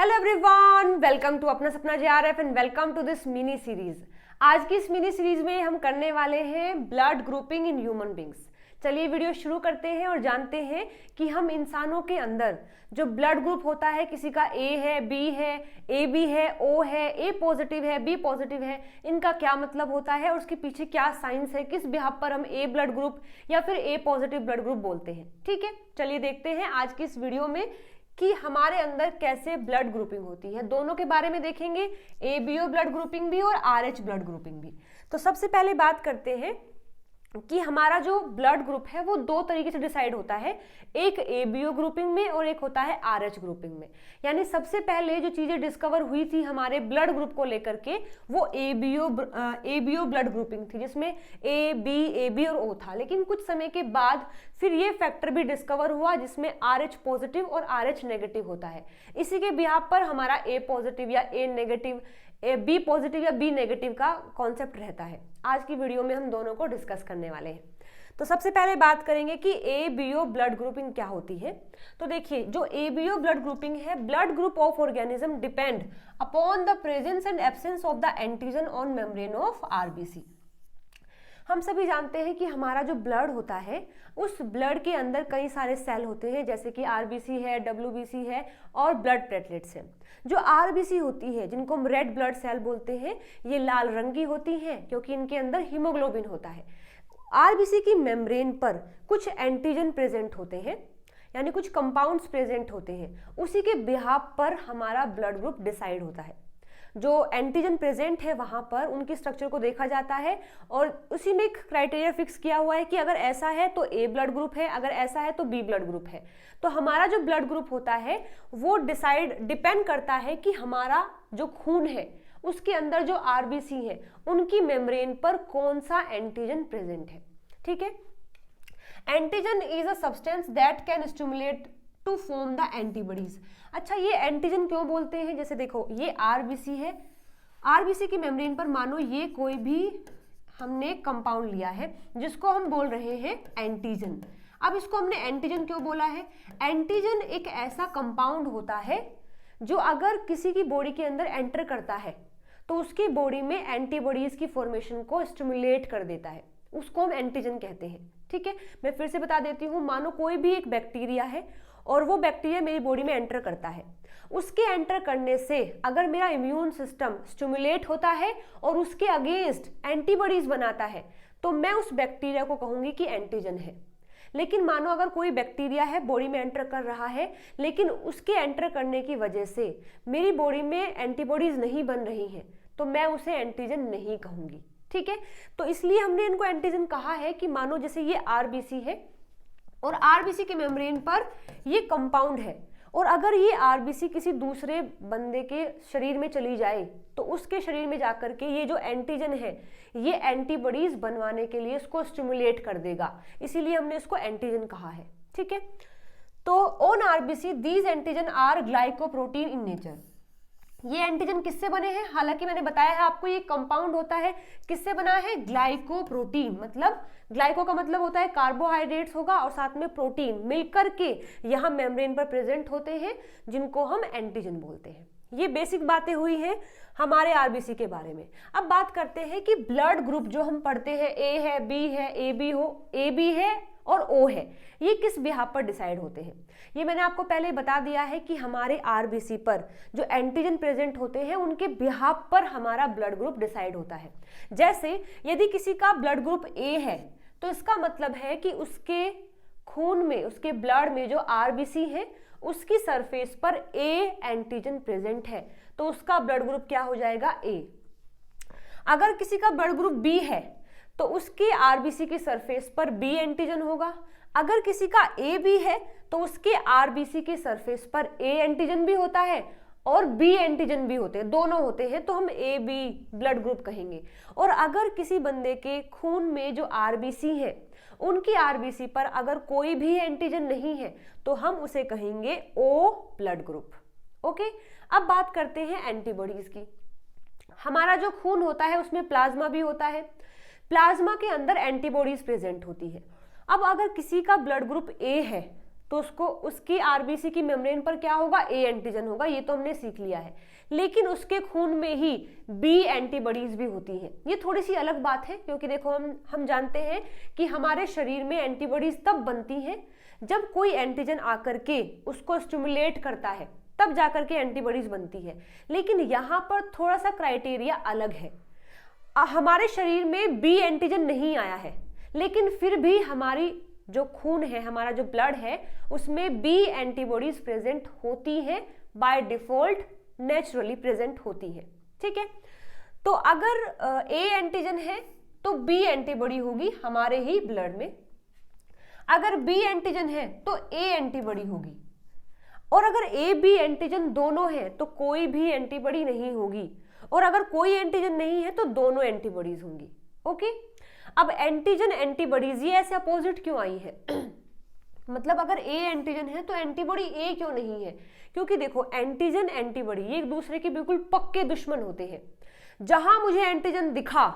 Hello everyone, welcome to अपना सपना JRF and welcome to this mini series. आज की इस मिनी सीरीज में हम करने वाले हैं blood grouping in human beings. चलिए वीडियो शुरू करते हैं और जानते हैं कि हम इंसानों के अंदर जो ब्लड ग्रुप होता है, किसी का ए है, बी है, ए बी है, ओ है, ए पॉजिटिव है, बी पॉजिटिव है, इनका क्या मतलब होता है और उसके पीछे क्या साइंस है, किस बिहाफ पर हम ए ब्लड ग्रुप या फिर ए पॉजिटिव ब्लड ग्रुप बोलते हैं। ठीक है, चलिए देखते हैं आज की इस वीडियो में कि हमारे अंदर कैसे ब्लड ग्रुपिंग होती है। दोनों के बारे में देखेंगे, एबीओ ब्लड ग्रुपिंग भी और आरएच ब्लड ग्रुपिंग भी। तो सबसे पहले बात करते हैं कि हमारा जो ब्लड ग्रुप है वो दो तरीके से डिसाइड होता है, एक एबीओ ग्रुपिंग में और एक होता है आरएच ग्रुपिंग में। यानी सबसे पहले जो चीजें डिस्कवर हुई थी हमारे ब्लड ग्रुप को लेकर के वो एबीओ ब्लड ग्रुपिंग थी, जिसमें ए बी और ओ था। लेकिन कुछ समय के बाद फिर ये फैक्टर भी डिस्कवर हुआ जिसमें आरएच पॉजिटिव और आरएच नेगेटिव होता है। इसी के बिहाफ पर हमारा ए पॉजिटिव या ए नेगेटिव, बी पॉजिटिव या बी नेगेटिव का कॉन्सेप्ट रहता है। आज की वीडियो में हम दोनों को डिस्कस करने वाले हैं। तो सबसे पहले बात करेंगे कि एबीओ ब्लड ग्रुपिंग क्या होती है। तो देखिए, जो एबीओ ब्लड ग्रुपिंग है, blood group of organism depend upon the presence and absence of the antigen on membrane of RBC. हम सभी जानते हैं कि हमारा जो ब्लड होता है उस ब्लड के अंदर कई सारे सेल होते हैं, जैसे कि आरबीसी है, डब्ल्यूबीसी है और ब्लड प्लेटलेट्स हैं। जो आरबीसी होती है, जिनको हम रेड ब्लड सेल बोलते हैं, ये लाल रंग की होती हैं क्योंकि इनके अंदर हीमोग्लोबिन होता है। आरबीसी की मेम्ब्रेन पर कुछ एंटीजन प्रेजेंट होते हैं, यानी कुछ कंपाउंड्स प्रेजेंट होते हैं। उसी के बिहाफ पर हमारा ब्लड ग्रुप डिसाइड होता है। जो एंटीजन प्रेजेंट है वहां पर उनकी स्ट्रक्चर को देखा जाता है और उसी में एक क्राइटेरिया फिक्स किया हुआ है कि अगर ऐसा है तो ए ब्लड ग्रुप है, अगर ऐसा है तो बी ब्लड ग्रुप है। तो हमारा जो ब्लड ग्रुप होता है वो डिपेंड करता है कि हमारा जो खून है उसके अंदर जो आरबीसी है उनकी मेम्ब्रेन पर कौन सा एंटीजन प्रेजेंट है। ठीक है, antigen is a substance that can stimulate to form the antibodies. अच्छा, ये एंटीजन क्यों बोलते हैं? जैसे देखो, ये आरबीसी है, आरबीसी की मेम्ब्रेन पर मानो ये कोई भी हमने कंपाउंड लिया है जिसको हम बोल रहे हैं एंटीजन। अब इसको हमने एंटीजन क्यों बोला है? एंटीजन एक ऐसा कंपाउंड होता है जो अगर किसी की बॉडी के अंदर एंटर करता है तो उसकी बॉडी में एंटीबॉडीज की फॉर्मेशन को स्टिमुलेट कर देता है, उसको हम एंटीजन कहते हैं। ठीक है, मैं फिर से बता देती हूँ। मानो कोई भी एक बैक्टीरिया है और वो बैक्टीरिया मेरी बॉडी में एंटर करता है, उसके एंटर करने से अगर मेरा इम्यून सिस्टम स्टिमुलेट होता है और उसके अगेंस्ट एंटीबॉडीज बनाता है तो मैं उस बैक्टीरिया को कहूंगी कि एंटीजन है। लेकिन मानो अगर कोई बैक्टीरिया है, बॉडी में एंटर कर रहा है, लेकिन उसके एंटर करने की वजह से मेरी बॉडी में एंटीबॉडीज नहीं बन रही हैं, तो मैं उसे एंटीजन नहीं कहूंगी। ठीक है, तो इसलिए हमने इनको एंटीजन कहा है कि मानो जैसे ये आरबीसी है और आरबीसी के मेम्ब्रेन पर ये कंपाउंड है और अगर ये आरबीसी किसी दूसरे बंदे के शरीर में चली जाए तो उसके शरीर में जाकर के ये जो एंटीजन है ये एंटीबॉडीज बनवाने के लिए इसको स्टिमुलेट कर देगा, इसीलिए हमने इसको एंटीजन कहा है। ठीक है, तो on RBC these antigen are glycoprotein in nature. ये एंटीजन किससे बने हैं? हालांकि मैंने बताया है आपको ये कंपाउंड होता है, किससे बना है? ग्लाइकोप्रोटीन। मतलब ग्लाइको का मतलब होता है कार्बोहाइड्रेट्स होगा और साथ में प्रोटीन मिलकर के यहाँ मेम्ब्रेन पर प्रेजेंट होते हैं, जिनको हम एंटीजन बोलते हैं। ये बेसिक बातें हुई हैं हमारे आरबीसी के बारे में। अब बात करते हैं कि ब्लड ग्रुप जो हम पढ़ते हैं, ए है, बी है, ए बी है और ओ है, ये किस बिहाफ पर डिसाइड होते हैं? ये मैंने आपको पहले बता दिया है कि हमारे आरबीसी पर जो एंटीजन प्रेजेंट होते हैं उनके बिहाफ पर हमारा ब्लड ग्रुप डिसाइड होता है। जैसे यदि किसी का ब्लड ग्रुप ए है तो इसका मतलब है कि उसके खून में, उसके ब्लड में जो आरबीसी है उसकी सरफेस पर ए एंटीजन प्रेजेंट है, तो उसका ब्लड ग्रुप क्या हो जाएगा? ए। अगर किसी का ब्लड ग्रुप बी है तो उसके आरबीसी की सरफेस पर बी एंटीजन होगा। अगर किसी का ए बी है तो उसके आरबीसी की सरफेस पर ए एंटीजन भी होता है और बी एंटीजन भी होते हैं, दोनों होते हैं, तो हम ए बी ब्लड ग्रुप कहेंगे। और अगर किसी बंदे के खून में जो आरबीसी है उनकी आरबीसी पर अगर कोई भी एंटीजन नहीं है तो हम उसे कहेंगे ओ ब्लड ग्रुप। ओके, अब बात करते हैं एंटीबॉडीज की। हमारा जो खून होता है उसमें प्लाज्मा भी होता है, प्लाज्मा के अंदर एंटीबॉडीज प्रेजेंट होती है। अब अगर किसी का ब्लड ग्रुप ए है तो उसको उसकी आरबीसी की मेम्ब्रेन पर क्या होगा, ए एंटीजन होगा, ये तो हमने सीख लिया है। लेकिन उसके खून में ही बी एंटीबॉडीज भी होती हैं। ये थोड़ी सी अलग बात है, क्योंकि देखो हम जानते हैं कि हमारे शरीर में एंटीबॉडीज तब बनती हैं जब कोई एंटीजन आकर के उसको स्टिमुलेट करता है, तब जाकर के एंटीबॉडीज बनती है। लेकिन यहाँ पर थोड़ा सा क्राइटेरिया अलग है। हमारे शरीर में बी एंटीजन नहीं आया है, लेकिन फिर भी हमारी जो खून है, हमारा जो ब्लड है, उसमें बी एंटीबॉडीज प्रेजेंट होती हैं, बाय डिफॉल्ट नेचुरली प्रेजेंट होती है। ठीक है, तो अगर ए एंटीजन है तो बी एंटीबॉडी होगी हमारे ही ब्लड में, अगर बी एंटीजन है तो ए एंटीबॉडी होगी, और अगर ए बी एंटीजन दोनों है तो कोई भी एंटीबॉडी नहीं होगी, और अगर कोई एंटीजन नहीं है तो दोनों एंटीबॉडीज होंगी। ओके, अब एंटीजन एंटीबॉडीज ये ऐसे अपोजिट क्यों आई है? मतलब अगर ए एंटीजन है तो एंटीबॉडी ए क्यों नहीं है? क्योंकि देखो एंटीजन एंटीबॉडी ये एक दूसरे के बिल्कुल पक्के दुश्मन होते हैं। जहां मुझे एंटीजन दिखा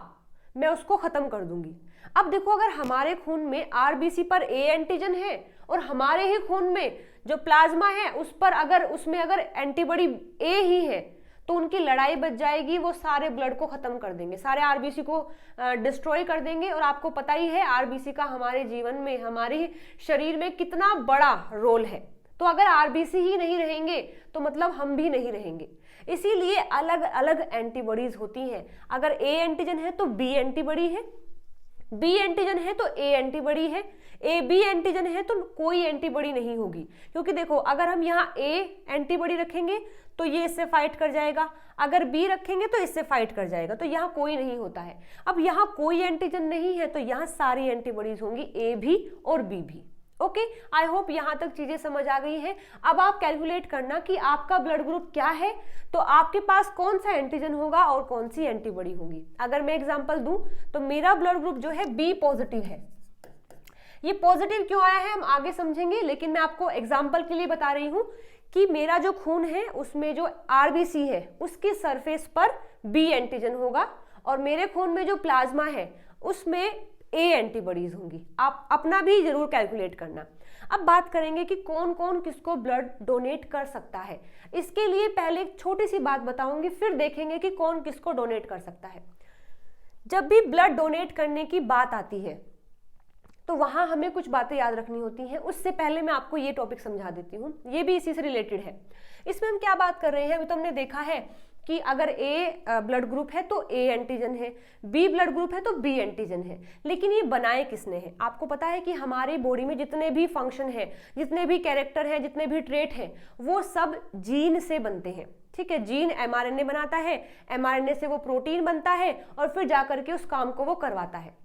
मैं उसको खत्म कर दूंगी। अब देखो अगर हमारे खून में आरबीसी पर ए एंटीजन है और हमारे ही खून में जो प्लाज्मा है उस पर उसमें अगर एंटीबॉडी ए ही है तो उनकी लड़ाई बच जाएगी, वो सारे ब्लड को खत्म कर देंगे, सारे आरबीसी को डिस्ट्रॉय कर देंगे। और आपको पता ही है आरबीसी का हमारे जीवन में, हमारे शरीर में कितना बड़ा रोल है। तो अगर आरबीसी ही नहीं रहेंगे तो मतलब हम भी नहीं रहेंगे। इसीलिए अलग अलग एंटीबॉडीज होती हैं। अगर ए एंटीजन है तो बी एंटीबॉडी है, बी एंटीजन है तो ए एंटीबॉडी है, ए बी एंटीजन है तो कोई एंटीबॉडी नहीं होगी। क्योंकि देखो अगर हम यहाँ ए एंटीबॉडी रखेंगे तो ये इससे फाइट कर जाएगा, अगर बी रखेंगे तो इससे फाइट कर जाएगा, तो यहाँ कोई नहीं होता है। अब यहाँ कोई एंटीजन नहीं है तो यहाँ सारी एंटीबॉडीज होंगी, ए भी और बी भी। ओके, आई होप यहाँ तक चीजें समझ आ गई हैं। अब आप कैलकुलेट करना कि आपका ब्लड ग्रुप क्या है, तो आपके पास कौन सा एंटीजन होगा और कौन सी एंटीबॉडी होगी। अगर मैं एग्जांपल दूं तो मेरा ब्लड ग्रुप जो है बी पॉजिटिव है। ये पॉजिटिव क्यों आया है हम आगे समझेंगे, लेकिन मैं आपको एग्जांपल के लिए बता रही हूं कि मेरा जो खून है उसमें जो आरबीसी है उसकी सरफेस पर बी एंटीजन होगा, और मेरे खून में जो प्लाज्मा है उसमें ए एंटीबॉडीज होंगी। आप अपना भी जरूर कैलकुलेट करना। अब बात करेंगे कि कौन कौन किसको ब्लड डोनेट कर सकता है। इसके लिए पहले एक छोटी सी बात बताऊंगी, फिर देखेंगे कि कौन किसको डोनेट कर सकता है। जब भी ब्लड डोनेट करने की बात आती है तो वहां हमें कुछ बातें याद रखनी होती हैं। उससे पहले मैं आपको ये टॉपिक समझा देती हूँ, ये भी इसी से रिलेटेड है। इसमें हम क्या बात कर रहे हैं, अभी तो हमने देखा है कि अगर ए ब्लड ग्रुप है तो ए एंटीजन है, बी ब्लड ग्रुप है तो बी एंटीजन है। लेकिन ये बनाए किसने हैं? आपको पता है कि हमारे बॉडी में जितने भी फंक्शन है, जितने भी कैरेक्टर हैं, जितने भी ट्रेट हैं, वो सब जीन से बनते हैं। ठीक है, जीन एमआरएनए बनाता है, एमआरएनए से वो प्रोटीन बनता है और फिर जाकर के उस काम को वो करवाता है।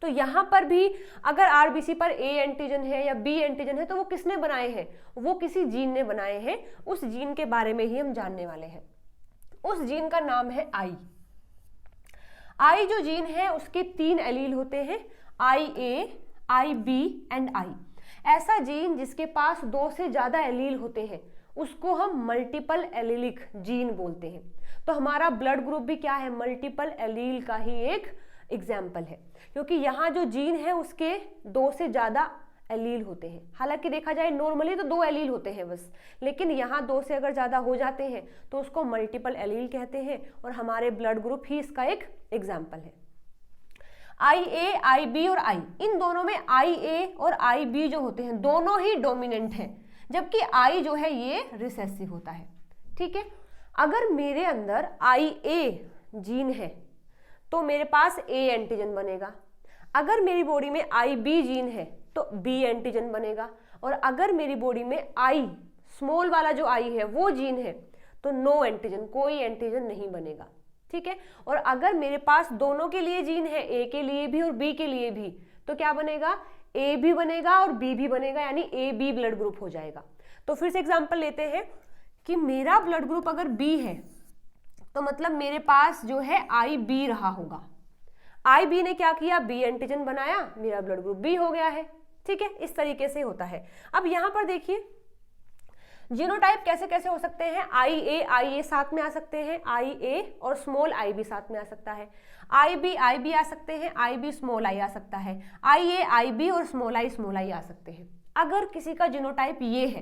तो यहाँ पर भी अगर आरबीसी पर ए एंटीजन है या बी एंटीजन है तो वो किसने बनाए हैं? वो किसी जीन ने बनाए हैं। उस जीन के बारे में ही हम जानने वाले हैं। उस जीन का नाम है आई। आई जो जीन है उसके 3 एलील होते हैं, आई ए, आई बी एंड आई। ऐसा जीन जिसके पास 2 से ज्यादा एलील होते हैं उसको हम मल्टीपल एलीलिक जीन बोलते हैं। तो हमारा ब्लड ग्रुप भी क्या है? मल्टीपल एलील का ही एक एग्जाम्पल है, क्योंकि यहाँ जो जीन है उसके 2 से ज्यादा एलील होते हैं। हालांकि देखा जाए नॉर्मली तो 2 एलील होते हैं बस, लेकिन यहाँ 2 से अगर ज्यादा हो जाते हैं तो उसको मल्टीपल एलील कहते हैं, और हमारे ब्लड ग्रुप ही इसका एक एग्जाम्पल है। आई ए, आई बी और आई, इन दोनों में आई ए और आई बी जो होते हैं दोनों ही डोमिनेंट हैं, जबकि आई जो है ये रिसेसिव होता है। ठीक है, अगर मेरे अंदर आई ए जीन है तो मेरे पास ए एंटीजन बनेगा, अगर मेरी बॉडी में आई बी जीन है तो बी एंटीजन बनेगा, और अगर मेरी बॉडी में आई स्मॉल वाला जो आई है वो जीन है तो नो एंटीजन, कोई एंटीजन नहीं बनेगा। ठीक है, और अगर मेरे पास दोनों के लिए जीन है, ए के लिए भी और बी के लिए भी, तो क्या बनेगा? ए भी बनेगा और बी भी बनेगा, यानी ए बी ब्लड ग्रुप हो जाएगा। तो फिर से एग्जांपल लेते हैं कि मेरा ब्लड ग्रुप अगर बी है तो मतलब मेरे पास जो है आई बी रहा होगा। आई बी ने क्या किया? बी एंटीजन बनाया, मेरा ब्लड ग्रुप बी हो गया है। ठीक है, इस तरीके से होता है। अब यहां पर देखिए जीनोटाइप कैसे कैसे हो सकते हैं। आई ए साथ में आ सकते हैं, आई ए और स्मॉल आई बी साथ में आ सकता है, आई बी आ सकते हैं, आई बी स्मॉल आई आ सकता है, आई बी और स्मॉल आई आ सकते हैं। अगर किसी का जीनोटाइप ये है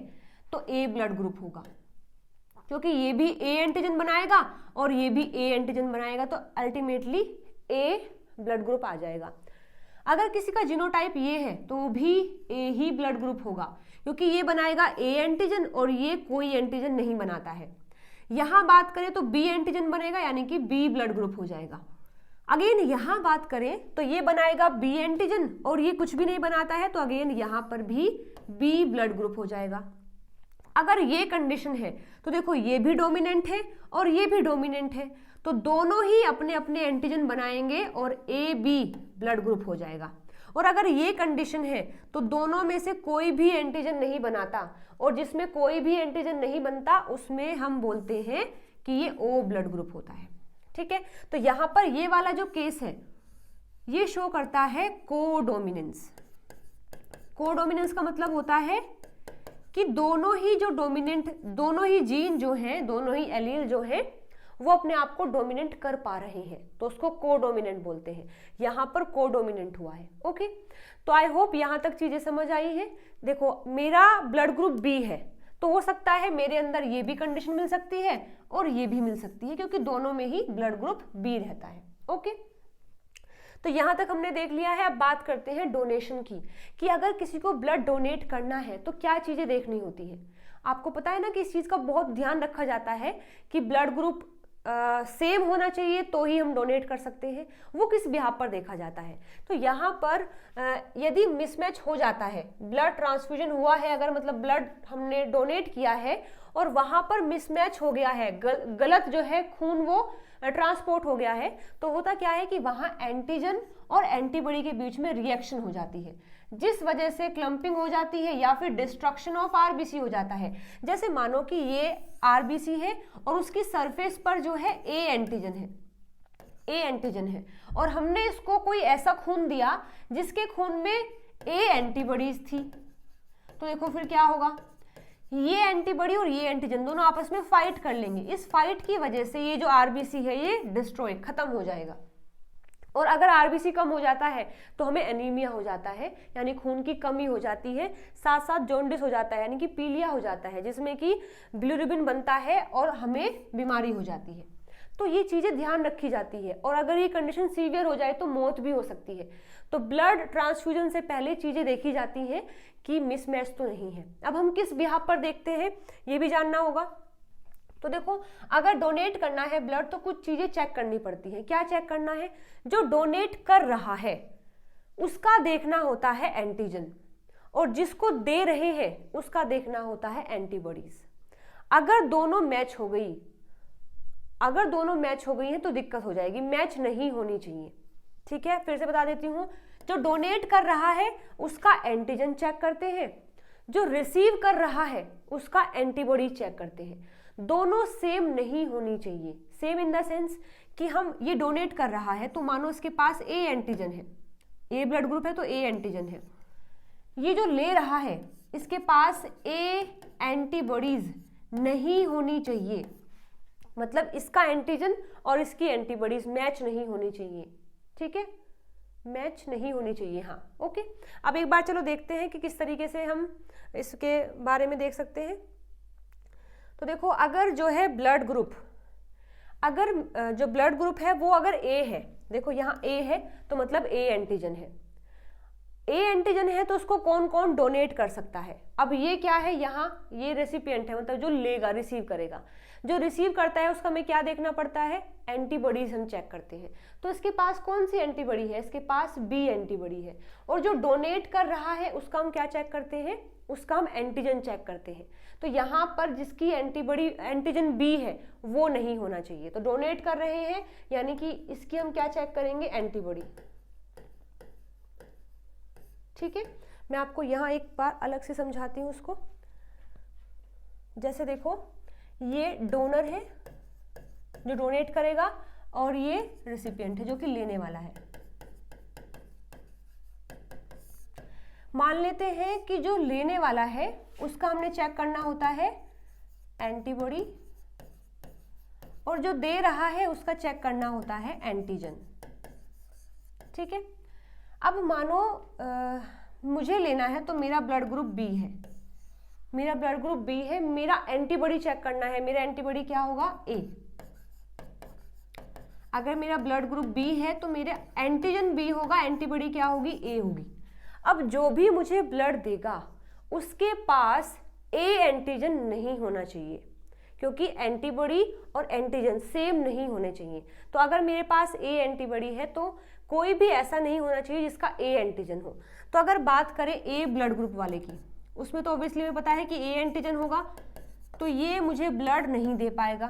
तो ए ब्लड ग्रुप होगा, क्योंकि ये भी ए एंटीजन बनाएगा और ये भी ए एंटीजन बनाएगा, तो अल्टीमेटली ए ब्लड ग्रुप आ जाएगा। अगर किसी का जीनोटाइप ये है तो भी ए ही ब्लड ग्रुप होगा, क्योंकि ये बनाएगा ए एंटीजन और ये कोई एंटीजन नहीं बनाता है। यहां बात करें तो बी एंटीजन बनेगा, यानी कि बी ब्लड ग्रुप हो जाएगा। अगेन यहां बात करें तो ये बनाएगा बी एंटीजन और ये कुछ भी नहीं बनाता है, तो अगेन यहां पर भी बी ब्लड ग्रुप हो जाएगा। अगर ये कंडीशन है तो देखो ये भी डोमिनेंट है और ये भी डोमिनेंट है, तो दोनों ही अपने अपने एंटीजन बनाएंगे और ए बी ब्लड ग्रुप हो जाएगा। और अगर ये कंडीशन है तो दोनों में से कोई भी एंटीजन नहीं बनाता, और जिसमें कोई भी एंटीजन नहीं बनता उसमें हम बोलते हैं कि ये ओ ब्लड ग्रुप होता है। ठीक है, तो यहां पर ये वाला जो केस है ये शो करता है कोडोमिनेंस। कोडोमिनेंस का मतलब होता है कि दोनों ही जो डोमिनेंट, दोनों ही जीन जो हैं, दोनों ही एलील जो हैं वो अपने आप को डोमिनेंट कर पा रहे हैं, तो उसको कोडोमिनेंट बोलते हैं। यहां पर कोडोमिनेंट हुआ है। ओके, तो आई होप यहां तक चीजें समझ आई है। देखो मेरा ब्लड ग्रुप बी है, तो हो सकता है मेरे अंदर ये भी कंडीशन मिल सकती है और ये भी मिल सकती है, क्योंकि दोनों में ही ब्लड ग्रुप बी रहता है। ओके, तो यहां तक हमने देख लिया है। अब बात करते हैं डोनेशन की, कि अगर किसी को ब्लड डोनेट करना है तो क्या चीजें देखनी होती है। आपको पता है ना कि इस चीज का बहुत ध्यान रखा जाता है कि ब्लड ग्रुप सेम होना चाहिए तो ही हम डोनेट कर सकते हैं। वो किस बिहाफ पर देखा जाता है, तो यहाँ पर यदि मिसमैच हो जाता है, ब्लड ट्रांसफ्यूजन हुआ है, अगर मतलब ब्लड हमने डोनेट किया है और वहां पर मिसमैच हो गया है, गलत जो है खून वो ट्रांसपोर्ट हो गया है, तो होता क्या है कि वहां एंटीजन और एंटीबॉडी के बीच में रिएक्शन हो जाती है, जिस वजह से क्लम्पिंग हो जाती है या फिर डिस्ट्रक्शन ऑफ आरबीसी हो जाता है। जैसे मानो कि ये आरबीसी है और उसकी सरफेस पर जो है ए एंटीजन है, ए एंटीजन है, और हमने इसको कोई ऐसा खून दिया जिसके खून में ए एंटीबॉडीज थी, तो देखो फिर क्या होगा, ये एंटीबॉडी और ये एंटीजन दोनों आपस में फाइट कर लेंगे। इस फाइट की वजह से ये जो आरबीसी है ये डिस्ट्रॉय, खत्म हो जाएगा। और अगर आरबीसी कम हो जाता है तो हमें एनीमिया हो जाता है, यानी खून की कमी हो जाती है, साथ साथ जॉन्डिस हो जाता है, यानी कि पीलिया हो जाता है, जिसमें कि बिलिरुबिन बनता है और हमें बीमारी हो जाती है। तो ये चीजें ध्यान रखी जाती है, और अगर ये कंडीशन सीवियर हो जाए तो मौत भी हो सकती है। तो ब्लड ट्रांसफ्यूजन से पहले चीजें देखी जाती हैं कि मिसमैच तो नहीं है। अब हम किस बिहाफ पर देखते हैं ये भी जानना होगा। तो देखो अगर डोनेट करना है ब्लड तो कुछ चीजें चेक करनी पड़ती हैं। क्या चेक करना है, जो डोनेट कर रहा है उसका देखना होता है एंटीजन, और जिसको दे रहे हैं उसका देखना होता है एंटीबॉडीज। अगर दोनों मैच हो गई, अगर दोनों मैच हो गई हैं तो दिक्कत हो जाएगी, मैच नहीं होनी चाहिए। ठीक है, फिर से बता देती हूं, जो डोनेट कर रहा है उसका एंटीजन चेक करते हैं, जो रिसीव कर रहा है उसका एंटीबॉडी चेक करते हैं। दोनों सेम नहीं होनी चाहिए। सेम इन द सेंस कि हम ये डोनेट कर रहा है तो मानो इसके पास ए एंटीजन है, ए ब्लड ग्रुप है तो ए एंटीजन है, ये जो ले रहा है इसके पास ए एंटीबॉडीज नहीं होनी चाहिए, मतलब इसका एंटीजन और इसकी एंटीबॉडीज मैच नहीं होनी चाहिए। ठीक है, मैच नहीं होनी चाहिए। हाँ ओके, अब एक बार चलो देखते हैं कि किस तरीके से हम इसके बारे में देख सकते हैं। तो देखो अगर जो है ब्लड ग्रुप, अगर जो ब्लड ग्रुप है वो अगर ए है, देखो यहाँ ए है तो मतलब ए एंटीजन है, ए एंटीजन है तो उसको कौन कौन डोनेट कर सकता है। अब ये क्या है, यहाँ ये रेसिपिएंट है, मतलब जो लेगा, रिसीव करेगा। जो रिसीव करता है उसका हमें क्या देखना पड़ता है, एंटीबॉडीज हम चेक करते हैं। तो इसके पास कौन सी एंटीबॉडी है, इसके पास बी एंटीबॉडी है। और जो डोनेट कर रहा है उसका हम क्या चेक करते हैं, उसका हम एंटीजन चेक करते हैं। तो यहाँ पर जिसकी एंटीबॉडी एंटीजन बी है वो नहीं होना चाहिए। तो डोनेट कर रहे हैं यानी कि इसकी हम क्या चेक करेंगे, एंटीबॉडी। ठीक है, मैं आपको यहाँ एक बार अलग से समझाती हूँ उसको। जैसे देखो ये डोनर है जो डोनेट करेगा और ये रेसिपिएंट है जो कि लेने वाला है। मान लेते हैं कि जो लेने वाला है उसका हमने चेक करना होता है एंटीबॉडी, और जो दे रहा है उसका चेक करना होता है एंटीजन। ठीक है, अब मानो मुझे लेना है तो मेरा ब्लड ग्रुप बी है, मेरा ब्लड ग्रुप बी है, मेरा एंटीबॉडी चेक करना है, मेरा एंटीबॉडी क्या होगा ए। अगर मेरा ब्लड ग्रुप बी है तो मेरा एंटीजन बी होगा, एंटीबॉडी क्या होगी ए होगी। अब जो भी मुझे ब्लड देगा उसके पास ए एंटीजन नहीं होना चाहिए, क्योंकि एंटीबॉडी और एंटीजन सेम नहीं होने चाहिए। तो अगर मेरे पास ए एंटीबॉडी है तो कोई भी ऐसा नहीं होना चाहिए जिसका ए एंटीजन हो। तो अगर बात करें ए ब्लड ग्रुप वाले की, उसमें तो ऑब्वियसली हमें पता है कि ए एंटीजन होगा, तो ये मुझे ब्लड नहीं दे पाएगा,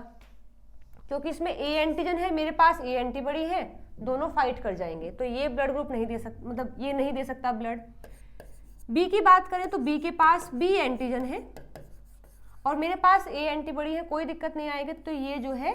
क्योंकि इसमें ए एंटीजन है, मेरे पास ए एंटीबॉडी है, दोनों फाइट कर जाएंगे, तो ये ब्लड ग्रुप नहीं दे सकता, मतलब ये नहीं दे सकता ब्लड। बी की बात करें तो बी के पास बी एंटीजन है और मेरे पास ए एंटीबॉडी है, कोई दिक्कत नहीं आएगी, तो ये जो है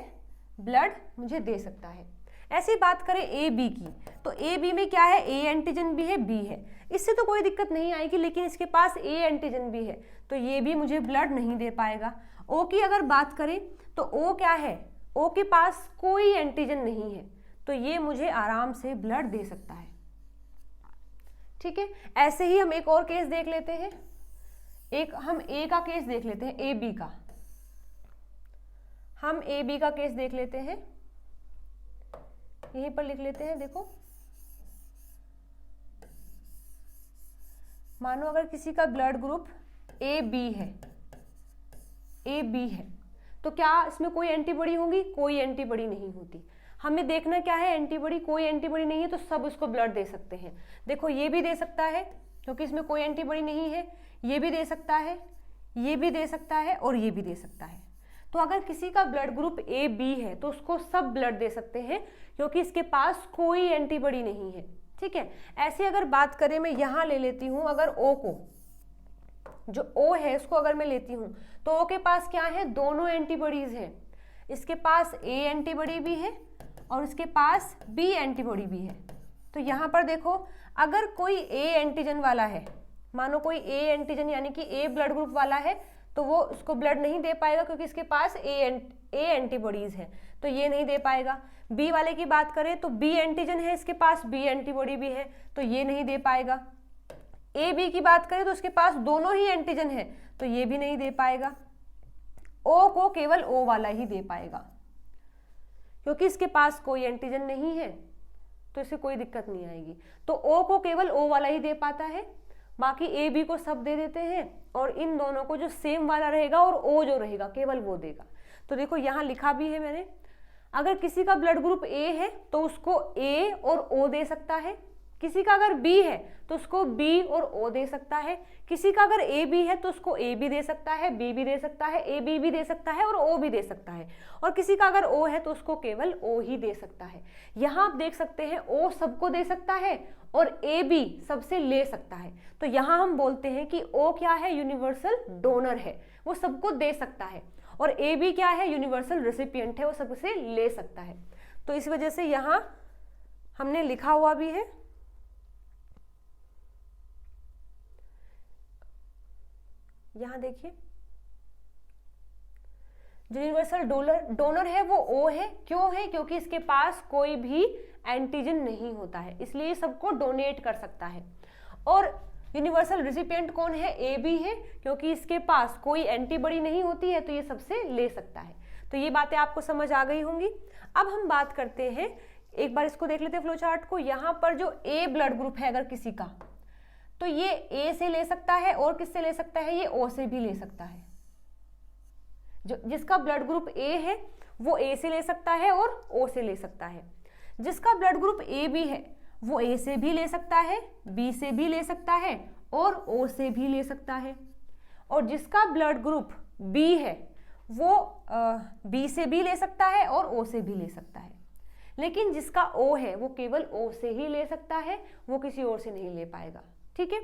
ब्लड मुझे दे सकता है। ऐसी बात करें ए बी की, तो ए बी में क्या है, ए एंटीजन भी है, बी है, इससे तो कोई दिक्कत नहीं आएगी, लेकिन इसके पास ए एंटीजन भी है तो ये भी मुझे ब्लड नहीं दे पाएगा। ओ की अगर बात करें तो ओ क्या है, ओ के पास कोई एंटीजन नहीं है, तो ये मुझे आराम से ब्लड दे सकता है। ठीक है, ऐसे ही हम एक और केस देख लेते हैं, एक हम ए का केस देख लेते हैं, ए बी का, हम ए बी का केस देख लेते हैं, यहीं पर लिख लेते हैं। देखो, मानो अगर किसी का ब्लड ग्रुप ए बी है, ए बी है, तो क्या इसमें कोई एंटीबॉडी होगी, कोई एंटीबॉडी नहीं होती। हमें देखना क्या है, एंटीबॉडी, कोई एंटीबॉडी नहीं है तो सब उसको ब्लड दे सकते हैं। देखो ये भी दे सकता है क्योंकि इसमें कोई एंटीबॉडी नहीं है, ये भी दे सकता है, ये भी दे सकता है और ये भी दे सकता है। तो अगर किसी का ब्लड ग्रुप ए बी है तो उसको सब ब्लड दे सकते हैं क्योंकि इसके पास कोई एंटीबॉडी नहीं है। ठीक है, ऐसे अगर बात करें, मैं यहाँ ले लेती हूँ, अगर ओ को, जो ओ है उसको अगर मैं लेती हूँ तो ओ के पास क्या है, दोनों एंटीबॉडीज हैं, इसके पास ए एंटीबॉडी भी है और इसके पास बी एंटीबॉडी भी है। तो यहाँ पर देखो, अगर कोई ए एंटीजन वाला है, मानो कोई ए एंटीजन यानी कि ए ब्लड ग्रुप वाला है, तो वो उसको ब्लड नहीं दे पाएगा क्योंकि इसके पास ए एंटीबॉडीज है, तो ये नहीं दे पाएगा। बी वाले की बात करें तो बी एंटीजन है, इसके पास बी एंटीबॉडी भी है, तो ये नहीं दे पाएगा। ए बी की बात करें तो उसके पास दोनों ही एंटीजन है, तो ये भी नहीं दे पाएगा। ओ को केवल ओ वाला ही दे पाएगा क्योंकि इसके पास कोई एंटीजन नहीं है, तो इसे कोई दिक्कत नहीं आएगी। तो ओ को केवल ओ वाला ही दे पाता है, बाकी ए बी को सब दे देते हैं और इन दोनों को जो सेम वाला रहेगा और ओ जो रहेगा केवल वो देगा। तो देखो यहाँ लिखा भी है मैंने, अगर किसी का ब्लड ग्रुप ए है तो उसको ए और ओ दे सकता है, किसी का अगर बी है तो उसको बी और ओ दे सकता है, किसी का अगर ए बी है तो उसको ए भी दे सकता है, बी भी दे सकता है, ए बी भी दे सकता है और ओ भी दे सकता है, और किसी का अगर ओ है तो उसको केवल ओ ही दे सकता है। यहाँ आप देख सकते हैं ओ सबको दे सकता है और ए बी सबसे ले सकता है, तो यहाँ हम बोलते हैं कि ओ क्या है, यूनिवर्सल डोनर है, वो सबको दे सकता है, और ए बी क्या है, यूनिवर्सल रेसिपिएंट है, वो सबसे ले सकता है। तो इस वजह से यहाँ हमने लिखा हुआ भी है, यहां देखिए, जो यूनिवर्सल डोनर है वो ओ है, क्यों है, क्योंकि इसके पास कोई भी एंटीजन नहीं होता है, इसलिए ये सबको डोनेट कर सकता है। और यूनिवर्सल रेसिपिएंट कौन है, ए बी है, क्योंकि इसके पास कोई एंटीबॉडी नहीं होती है, तो ये सबसे ले सकता है। तो ये बातें आपको समझ आ गई होंगी। अब हम बात करते हैं, एक बार इसको देख लेते हैं फ्लो चार्ट को। यहाँ पर जो ए ब्लड ग्रुप है अगर किसी का, तो ये ए से ले सकता है और किससे ले सकता है, ये ओ से भी ले सकता है। जो जिसका ब्लड ग्रुप ए है वो ए से ले सकता है और ओ से ले सकता है। जिसका ब्लड ग्रुप ए बी है वो ए से भी ले सकता है, बी से भी ले सकता है और ओ से भी ले सकता है। और जिसका ब्लड ग्रुप बी है वो बी से भी ले सकता है और ओ से भी ले सकता है। लेकिन जिसका ओ है वो केवल ओ से ही ले सकता है, वो किसी और से नहीं ले पाएगा। ठीक है,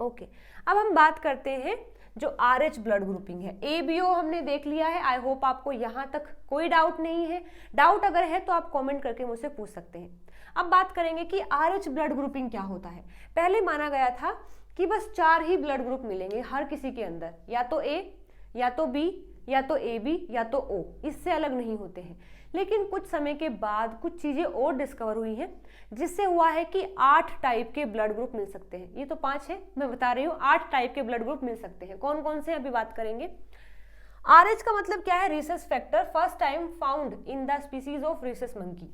ओके। अब हम बात करते हैं जो RH ब्लड ग्रुपिंग है। ABO हमने देख लिया है। आई होप आपको यहाँ तक कोई डाउट नहीं है। डाउट अगर है तो आप कमेंट करके मुझसे पूछ सकते हैं। अब बात करेंगे कि RH ब्लड ग्रुपिंग क्या होता है। पहले माना गया था कि बस 4 ही ब्लड ग्रुप मिलेंगे हर किसी के अंदर, या तो A, या तो बी, या तो ए बी, या तो ओ, इससे अलग नहीं होते हैं। लेकिन कुछ समय के बाद कुछ चीजें और डिस्कवर हुई हैं, जिससे हुआ है कि 8 टाइप के ब्लड ग्रुप मिल सकते हैं। ये तो 5 है, मैं बता रही हूँ 8 टाइप के ब्लड ग्रुप मिल सकते हैं। कौन कौन से अभी बात करेंगे। RH का मतलब क्या है, rhesus factor, first time found in the species of rhesus monkey.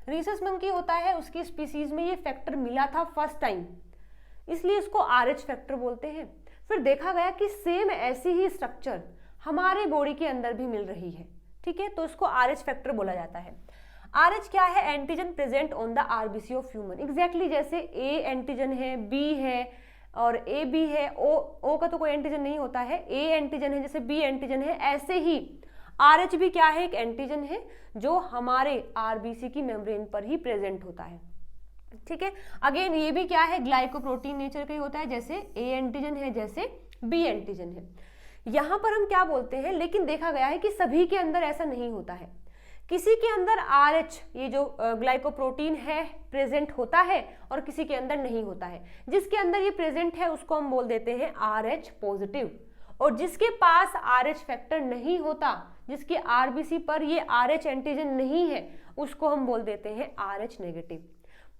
Rhesus monkey होता है, उसकी स्पीसीज में ये फैक्टर मिला था फर्स्ट टाइम, इसलिए इसको RH फैक्टर बोलते हैं। फिर देखा गया कि सेम ऐसी ही स्ट्रक्चर हमारे बॉडी के अंदर भी मिल रही है, ठीक है, तो इसको RH फैक्टर बोला जाता है। RH क्या है, antigen present on the RBC of human. Exactly जैसे A एंटीजन है, B है और AB है, O का तो कोई एंटीजन नहीं होता है, A एंटीजन है, जैसे B एंटीजन है, ऐसे ही RH भी क्या है, एक एंटीजन है जो हमारे RBC की मेम्ब्रेन पर ही प्रेजेंट होता है, ठीक है। अगेन ये भी क्या है, ग्लाइकोप्रोटीन नेचर का ही होता है, जैसे A एंटीजन है, जैसे B एंटीजन है। यहां पर हम क्या बोलते हैं, लेकिन देखा गया है कि सभी के अंदर ऐसा नहीं होता है। किसी के अंदर RH ये जो ग्लाइकोप्रोटीन है प्रेजेंट होता है और किसी के अंदर नहीं होता है। जिसके अंदर ये प्रेजेंट है उसको हम बोल देते हैं RH पॉजिटिव, और जिसके पास RH फैक्टर नहीं होता, जिसके RBC पर ये RH एंटीजन नहीं है, उसको हम बोल देते हैं RH नेगेटिव।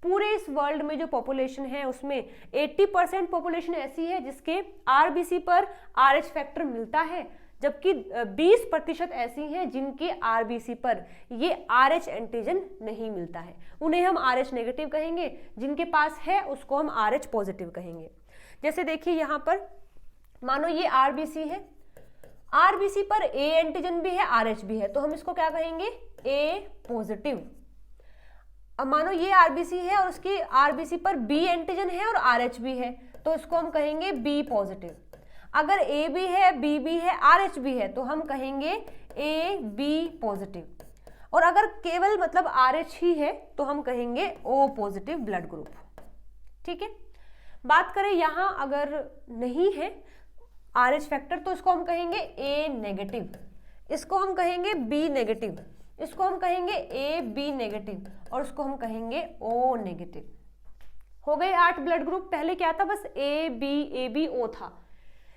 पूरे इस वर्ल्ड में जो पॉपुलेशन है उसमें 80% पॉपुलेशन ऐसी है जिसके RBC पर RH फैक्टर मिलता है, जबकि 20% ऐसी हैं जिनके RBC पर ये RH एंटीजन नहीं मिलता है, उन्हें हम RH नेगेटिव कहेंगे। जिनके पास है उसको हम RH पॉजिटिव कहेंगे। जैसे देखिए यहाँ पर मानो ये RBC है, RBC पर A एंटीजन भी है, RH भी है, तो हम इसको क्या कहेंगे, A पॉजिटिव। अब मानो ये RBC है और उसकी RBC पर B एंटीजन है और RH भी है, तो इसको हम कहेंगे B पॉजिटिव। अगर A भी है, B भी है, RH भी है, तो हम कहेंगे AB पॉजिटिव। और अगर केवल मतलब RH ही है तो हम कहेंगे O पॉजिटिव ब्लड ग्रुप, ठीक है। बात करें यहाँ अगर नहीं है RH फैक्टर तो इसको हम कहेंगे A नेगेटिव, इसको हम कहेंगे B नेगेटिव, इसको हम कहेंगे AB नेगेटिव और इसको हम कहेंगे O नेगेटिव। हो गए 8 ब्लड ग्रुप। पहले क्या था, बस AB O था,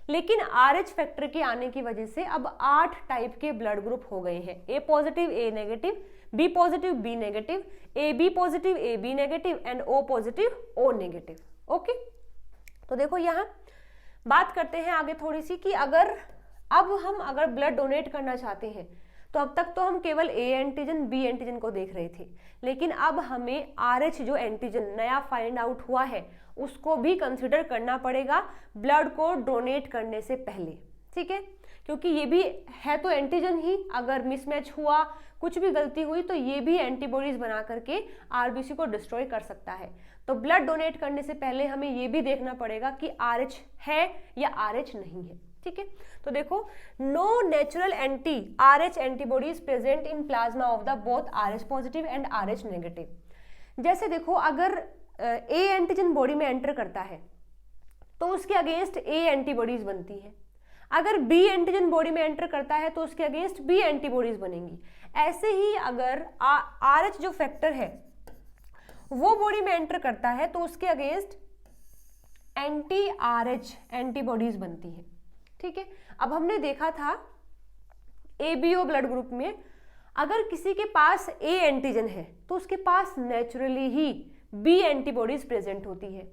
लेकिन RH फैक्टर के आने की वजह से अब 8 टाइप के ब्लड ग्रुप हो गए हैं। A positive A negative, B positive B negative, AB positive AB negative and O positive O negative. Okay, तो देखो यहाँ बात करते हैं आगे थोड़ी सी कि अगर ब्लड डोनेट करना चाहते हैं तो अब तक तो हम केवल A एंटीजन B एंटीजन को देख रहे थे, लेकिन अब हमें RH जो एंटीजन नया फाइंड आउट हुआ है उसको भी कंसिडर करना पड़ेगा ब्लड को डोनेट करने से पहले, ठीक है, क्योंकि ये भी है तो एंटीजन ही, अगर मिसमैच हुआ, कुछ भी गलती हुई तो ये भी एंटीबॉडीज बना करके RBC को डिस्ट्रॉय कर सकता है। तो ब्लड डोनेट करने से पहले हमें ये भी देखना पड़ेगा कि RH है या RH नहीं है, ठीक है। तो देखो, no natural anti RH antibodies present in plasma of the both RH positive and RH negative. जैसे देखो, अगर A एंटीजन बॉडी में एंटर करता है तो उसके अगेंस्ट A एंटीबॉडीज बनती है, अगर B एंटीजन बॉडी में एंटर करता है तो उसके अगेंस्ट B एंटीबॉडीज बनेंगी। ऐसे ही अगर RH जो फैक्टर है वो बॉडी में एंटर करता है तो उसके अगेंस्ट एंटी RH एंटीबॉडीज बनती है, ठीक है। अब हमने देखा था ABO ब्लड ग्रुप में अगर किसी के पास A एंटीजन है तो उसके पास नेचुरली ही B एंटीबॉडीज प्रेजेंट होती है,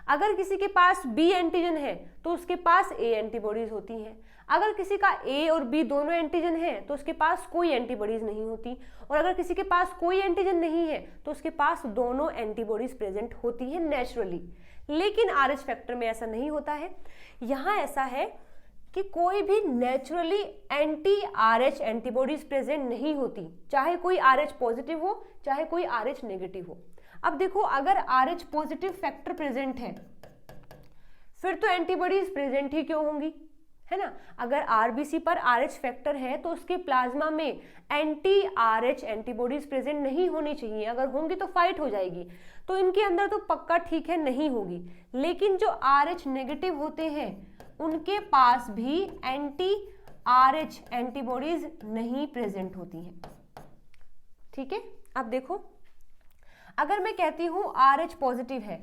अगर किसी के पास B एंटीजन है तो उसके पास A एंटीबॉडीज होती हैं, अगर किसी का A और B दोनों एंटीजन है तो उसके पास कोई एंटीबॉडीज नहीं होती, और अगर किसी के पास कोई एंटीजन नहीं है तो उसके पास दोनों एंटीबॉडीज प्रेजेंट होती है नेचुरली। लेकिन RH फैक्टर में ऐसा नहीं होता है। यहाँ ऐसा है कि कोई भी naturally anti RH antibodies present नहीं होती, चाहे कोई RH पॉजिटिव हो चाहे कोई RH नेगेटिव हो। अब देखो, अगर RH पॉजिटिव फैक्टर प्रेजेंट है फिर तो एंटीबॉडीज प्रेजेंट ही क्यों होंगी, है ना। अगर RBC पर RH फैक्टर है तो उसके प्लाज्मा में एंटी RH एंटीबॉडीज प्रेजेंट नहीं होनी चाहिए, अगर होंगी तो फाइट हो जाएगी, तो इनके अंदर तो पक्का ठीक है नहीं होगी। लेकिन जो RH नेगेटिव होते हैं उनके पास भी एंटी RH एंटीबॉडीज नहीं प्रेजेंट होती हैं, ठीक है। अब देखो, अगर मैं कहती हूं RH पॉजिटिव है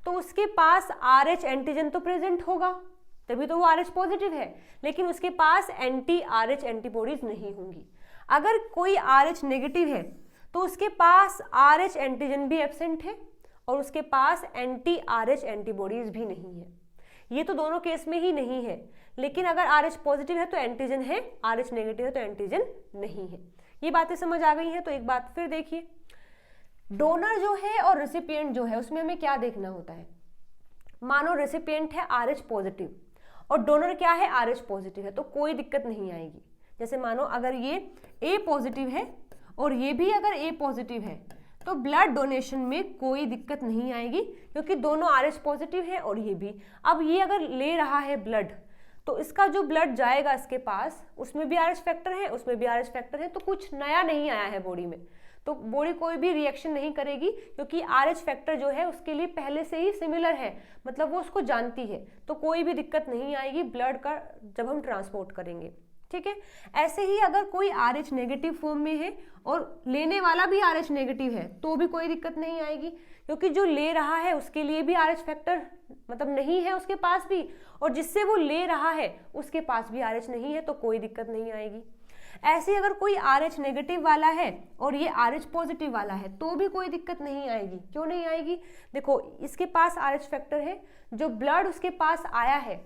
तो उसके पास RH एंटीजन तो प्रेजेंट होगा, तभी तो वो RH पॉजिटिव है, लेकिन उसके पास एंटी RH एंटीबॉडीज नहीं होंगी। अगर कोई RH नेगेटिव है तो उसके पास RH एंटीजन भी एब्सेंट है और उसके पास एंटी RH एंटीबॉडीज भी नहीं है। ये तो दोनों केस में ही नहीं है, लेकिन अगर RH पॉजिटिव है तो एंटीजन है, RH नेगेटिव है तो एंटीजन नहीं है। ये बातें समझ आ गई हैं। तो एक बात फिर देखिए, डोनर जो है और रेसिपिएंट जो है उसमें हमें क्या देखना होता है। मानो रेसिपिएंट है RH पॉजिटिव और डोनर क्या है, RH पॉजिटिव है, तो कोई दिक्कत नहीं आएगी। जैसे मानो अगर ये A पॉजिटिव है और ये भी अगर A पॉजिटिव है तो ब्लड डोनेशन में कोई दिक्कत नहीं आएगी, क्योंकि दोनों RH पॉजिटिव है और ये भी। अब ये अगर ले रहा है ब्लड तो इसका जो ब्लड जाएगा इसके पास, उसमें भी RH फैक्टर है, उसमें भी RH फैक्टर है, तो कुछ नया नहीं आया है बॉडी में, तो बॉडी कोई भी रिएक्शन नहीं करेगी, क्योंकि RH फैक्टर जो है उसके लिए पहले से ही सिमिलर है, मतलब वो उसको जानती है, तो कोई भी दिक्कत नहीं आएगी ब्लड का जब हम ट्रांसपोर्ट करेंगे। ठीक है। ऐसे ही अगर कोई RH नेगेटिव फॉर्म में है और लेने वाला भी RH नेगेटिव है तो भी कोई दिक्कत नहीं आएगी, क्योंकि जो ले रहा है उसके लिए भी RH फैक्टर मतलब नहीं है उसके पास भी, और जिससे वो ले रहा है उसके पास भी RH नहीं है, तो कोई दिक्कत नहीं आएगी। ऐसे अगर कोई RH नेगेटिव वाला है और ये RH पॉजिटिव वाला है तो भी कोई दिक्कत नहीं आएगी। क्यों नहीं आएगी? देखो, इसके पास RH फैक्टर है, जो ब्लड उसके पास आया है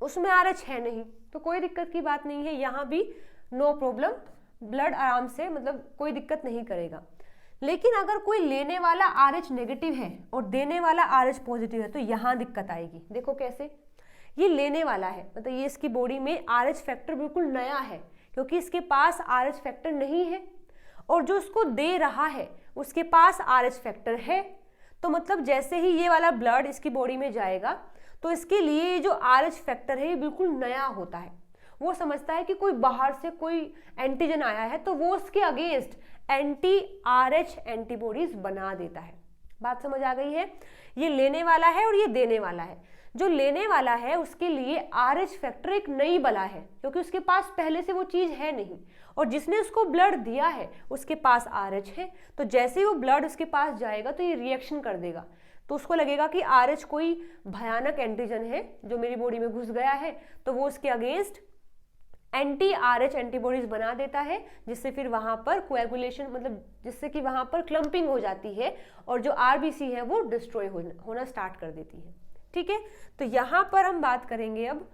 उसमें RH है नहीं, तो कोई दिक्कत की बात नहीं है, यहाँ भी नो प्रॉब्लम, ब्लड आराम से मतलब कोई दिक्कत नहीं करेगा। लेकिन अगर कोई लेने वाला RH नेगेटिव है और देने वाला RH पॉजिटिव है तो यहाँ दिक्कत आएगी। देखो कैसे, ये लेने वाला है, मतलब ये इसकी बॉडी में RH फैक्टर बिल्कुल नया है, क्योंकि इसके पास RH फैक्टर नहीं है, और जो उसको दे रहा है उसके पास RH फैक्टर है। तो मतलब जैसे ही ये वाला ब्लड इसकी बॉडी में जाएगा तो इसके लिए जो RH फैक्टर है ये बिल्कुल नया होता है। वो समझता है कि कोई बाहर से कोई एंटीजन आया है तो वो उसके अगेंस्ट एंटी RH एंटीबॉडीज बना देता है। बात समझ आ गई है? ये लेने वाला है और ये देने वाला है। जो लेने वाला है उसके लिए RH फैक्टर एक नई बला है, क्योंकि उसके पास पहले से वो चीज है नहीं, और जिसने उसको ब्लड दिया है उसके पास RH है, तो जैसे ही वो ब्लड उसके पास जाएगा तो ये रिएक्शन कर देगा, तो उसको लगेगा कि RH कोई भयानक एंटीजन है जो मेरी बॉडी में घुस गया है, तो वो उसके अगेंस्ट एंटी RH एंटीबॉडीज बना देता है, जिससे फिर वहां पर कोएगुलेशन मतलब जिससे कि वहां पर क्लम्पिंग हो जाती है और जो RBC है वो डिस्ट्रॉय होना स्टार्ट कर देती है। ठीक है, तो यहाँ पर हम बात करेंगे अब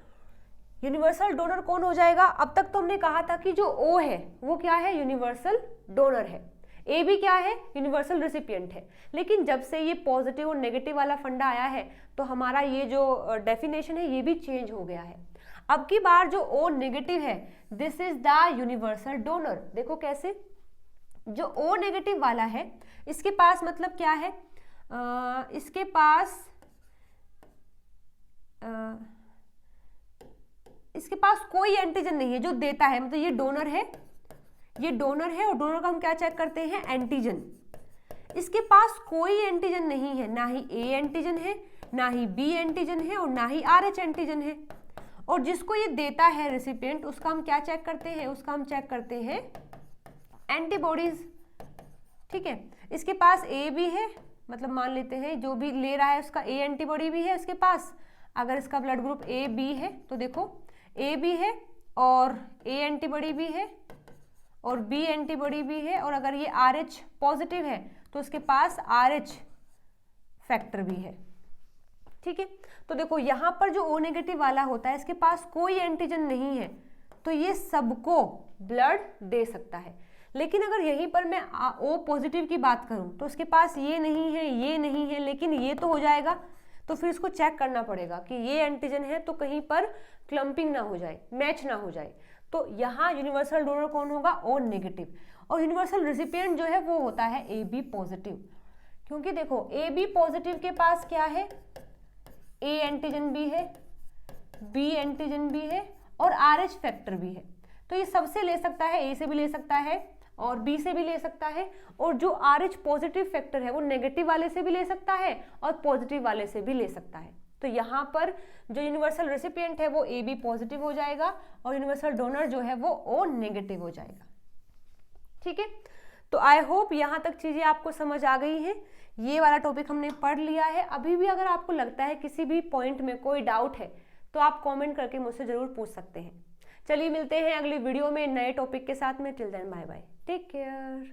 यूनिवर्सल डोनर कौन हो जाएगा। अब तक तो हमने कहा था कि जो O है वो क्या है, यूनिवर्सल डोनर है, A भी क्या है, यूनिवर्सल रेसिपिएंट है। लेकिन जब से ये पॉजिटिव और नेगेटिव वाला फंडा आया है तो हमारा ये जो डेफिनेशन है ये भी चेंज हो गया है। अब की बार जो O नेगेटिव है, this is the universal donor. देखो कैसे, जो O नेगेटिव वाला है इसके पास मतलब क्या है, इसके पास कोई एंटीजन नहीं है जो देता है, मतलब ये डोनर है, ये डोनर है, और डोनर का हम क्या चेक करते हैं, एंटीजन। इसके पास कोई एंटीजन नहीं है, ना ही A एंटीजन है, ना ही B एंटीजन है, और ना ही RH एंटीजन है। और जिसको ये देता है रेसिपिएंट, उसका हम क्या चेक करते हैं, उसका हम चेक करते हैं एंटीबॉडीज। ठीक है, इसके पास A भी है, मतलब मान लेते हैं जो भी ले रहा है उसका A एंटीबॉडी भी है उसके पास। अगर इसका ब्लड ग्रुप AB है तो देखो A भी है और A एंटीबॉडी भी है और B एंटीबॉडी भी है, और अगर ये RH पॉजिटिव है तो उसके पास RH फैक्टर भी है। ठीक है, तो देखो यहाँ पर जो O नेगेटिव वाला होता है इसके पास कोई एंटीजन नहीं है, तो ये सबको ब्लड दे सकता है। लेकिन अगर यहीं पर मैं O पॉजिटिव की बात करूं तो उसके पास ये नहीं है, ये नहीं है, लेकिन ये तो हो जाएगा, तो फिर इसको चेक करना पड़ेगा कि ये एंटीजन है तो कहीं पर क्लम्पिंग ना हो जाए, मैच ना हो जाए। तो यहाँ यूनिवर्सल डोनर कौन होगा, O नेगेटिव, और यूनिवर्सल रेसिपिएंट जो है वो होता है AB पॉजिटिव। क्योंकि देखो AB पॉजिटिव के पास क्या है, A एंटीजन भी है, B एंटीजन भी है और RH फैक्टर भी है, तो ये सबसे ले सकता है, A से भी ले सकता है और B से भी ले सकता है, और जो RH पॉजिटिव फैक्टर है वो नेगेटिव वाले से भी ले सकता है और पॉजिटिव वाले से भी ले सकता है। तो यहाँ पर जो यूनिवर्सल रेसिपिएंट है वो AB पॉजिटिव हो जाएगा और यूनिवर्सल डोनर जो है वो O नेगेटिव हो जाएगा। ठीक है, तो आई होप यहाँ तक चीज़ें आपको समझ आ गई हैं। ये वाला टॉपिक हमने पढ़ लिया है। अभी भी अगर आपको लगता है किसी भी पॉइंट में कोई डाउट है तो आप कमेंट करके मुझसे ज़रूर पूछ सकते हैं। चलिए मिलते हैं अगली वीडियो में नए टॉपिक के साथ में। Till then bye bye, take care.